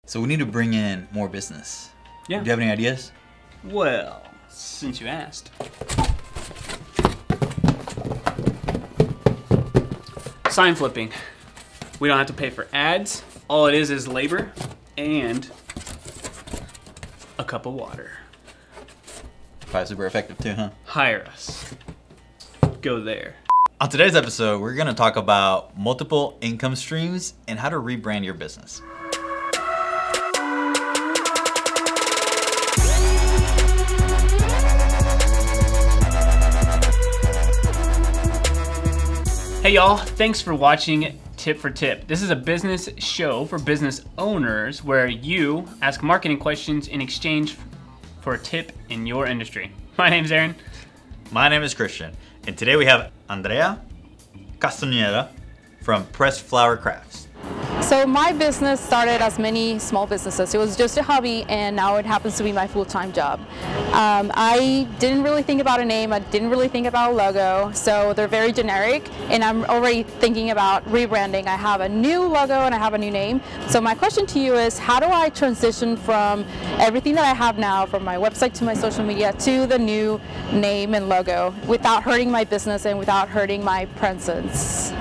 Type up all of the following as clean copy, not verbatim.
So we need to bring in more business. Yeah. Do you have any ideas? Well, since you asked. Sign flipping. We don't have to pay for ads. All it is labor and a cup of water. Probably super effective too, huh? Hire us. Go there. On today's episode, we're gonna talk about multiple income streams and how to rebrand your business. Hey y'all, thanks for watching Tip for Tip. This is a business show for business owners where you ask marketing questions in exchange for a tip in your industry. My name's Aaron. My name is Christian, and today we have Andrea Castaneda from Pressed Flower Crafts. So my business started as many small businesses. It was just a hobby, and now it happens to be my full-time job. I didn't really think about a name. I didn't really think about a logo. So they're very generic, and I'm already thinking about rebranding. I have a new logo and I have a new name. So my question to you is, how do I transition from everything that I have now, from my website to my social media, to the new name and logo without hurting my business and without hurting my presence?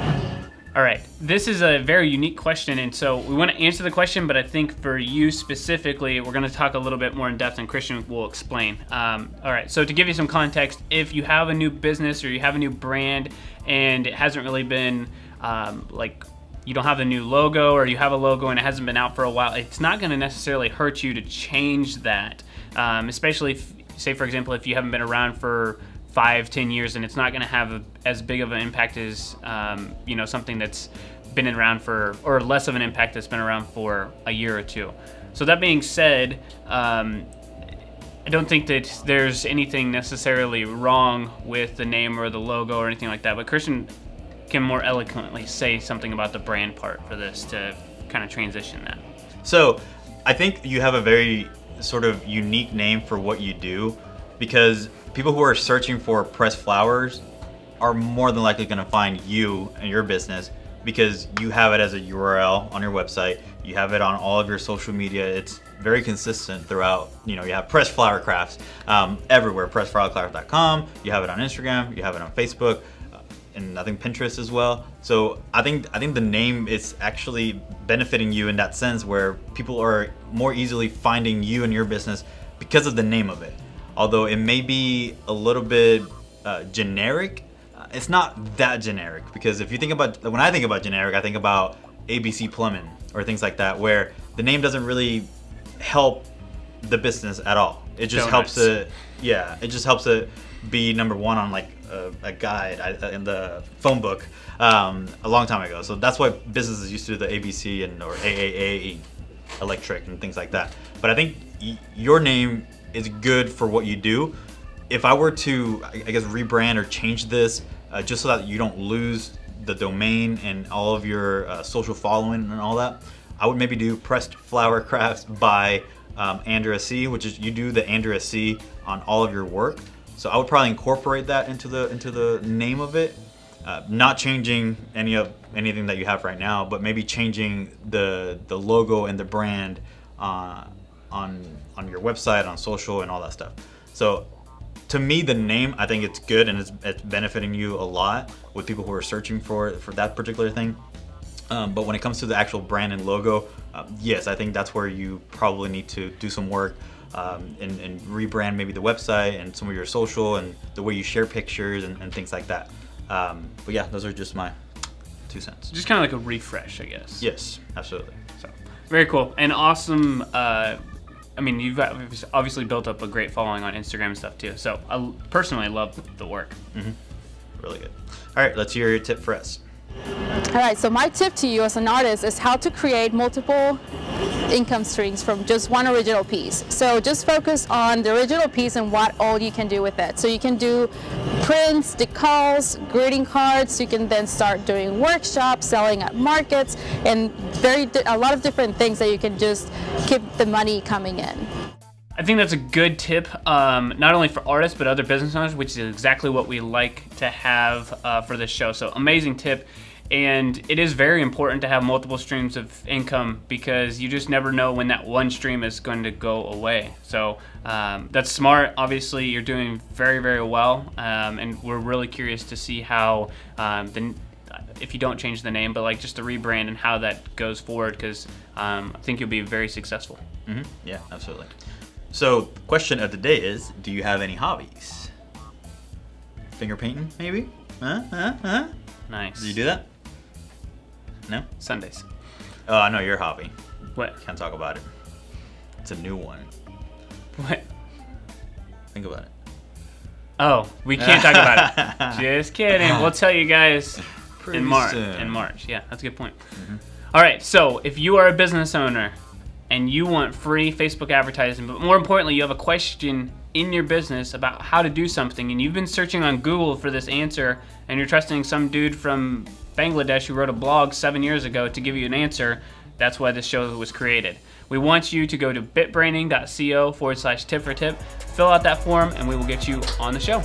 All right, this is a very unique question, and so we want to answer the question, but I think for you specifically, we're going to talk a little bit more in depth, and Christian will explain. All right, so to give you some context, if you have a new business or you have a new brand and it hasn't really been like you don't have a new logo, or you have a logo and it hasn't been out for a while, it's not going to necessarily hurt you to change that, especially if, say for example, if you haven't been around for 5-10 years, and it's not going to have as big of an impact as you know, something that's been around for, or less of an impact that's been around for a year or two. So that being said, I don't think that there's anything necessarily wrong with the name or the logo or anything like that, but Christian can more eloquently say something about the brand part for this to kind of transition that. So I think you have a very sort of unique name for what you do, because people who are searching for pressed flowers are more than likely going to find you and your business because you have it as a URL on your website. You have it on all of your social media. It's very consistent throughout. You know, you have Pressed Flower Crafts everywhere. PressedFlowerCrafts.com. You have it on Instagram. You have it on Facebook, and I think Pinterest as well. So I think the name is actually benefiting you in that sense, where people are more easily finding you and your business because of the name of it. Although it may be a little bit generic, it's not that generic, because if you think about, when I think about generic, I think about ABC Plumbing or things like that, where the name doesn't really help the business at all. It just helps it, yeah, it just helps it be number one on like a guide in the phone book a long time ago. So that's why businesses used to do the ABC and or AAA electric and things like that. But I think your name is good for what you do. If I were to, I guess, rebrand or change this just so that you don't lose the domain and all of your social following and all that, I would maybe do Pressed Flower Crafts by Andrea C, which is, you do the Andrea C on all of your work. So I would probably incorporate that into the name of it, not changing anything that you have right now, but maybe changing the logo and the brand on your website, on social, and all that stuff. So to me, the name, I think it's good, and it's benefiting you a lot with people who are searching for that particular thing. But when it comes to the actual brand and logo, yes, I think that's where you probably need to do some work and rebrand maybe the website and some of your social and the way you share pictures and things like that. But yeah, those are just my 2 cents. Just kind of like a refresh, I guess. Yes, absolutely. So very cool and awesome. I mean, you've obviously built up a great following on Instagram and stuff too. So I personally love the work. Mm-hmm. Really good. All right, let's hear your tip for us. All right, so my tip to you as an artist is how to create multiple income streams from just one original piece. So just focus on the original piece and what all you can do with it. So you can do prints, decals, greeting cards. You can then start doing workshops, selling at markets, and a lot of different things that you can just keep the money coming in. I think that's a good tip, not only for artists, but other business owners, which is exactly what we like to have for this show. So amazing tip. And it is very important to have multiple streams of income because you just never know when that one stream is going to go away. So that's smart. Obviously, you're doing very, very well. And we're really curious to see how, if you don't change the name, but like just the rebrand and how that goes forward, because I think you'll be very successful. Mm-hmm. Yeah, absolutely. So, question of the day is, do you have any hobbies? Finger painting, maybe? Nice. Do you do that? No? Sundays. Oh, I know your hobby. What? Can't talk about it. It's a new one. What? Think about it. Oh, we can't talk about it. Just kidding. We'll tell you guys in March. soon. In March. Yeah, that's a good point. All right, so if you are a business owner and you want free Facebook advertising, but more importantly, you have a question in your business about how to do something, and you've been searching on Google for this answer, and you're trusting some dude from Bangladesh who wrote a blog 7 years ago to give you an answer, that's why this show was created. We want you to go to bitbraining.co/tip for tip, fill out that form, and we will get you on the show.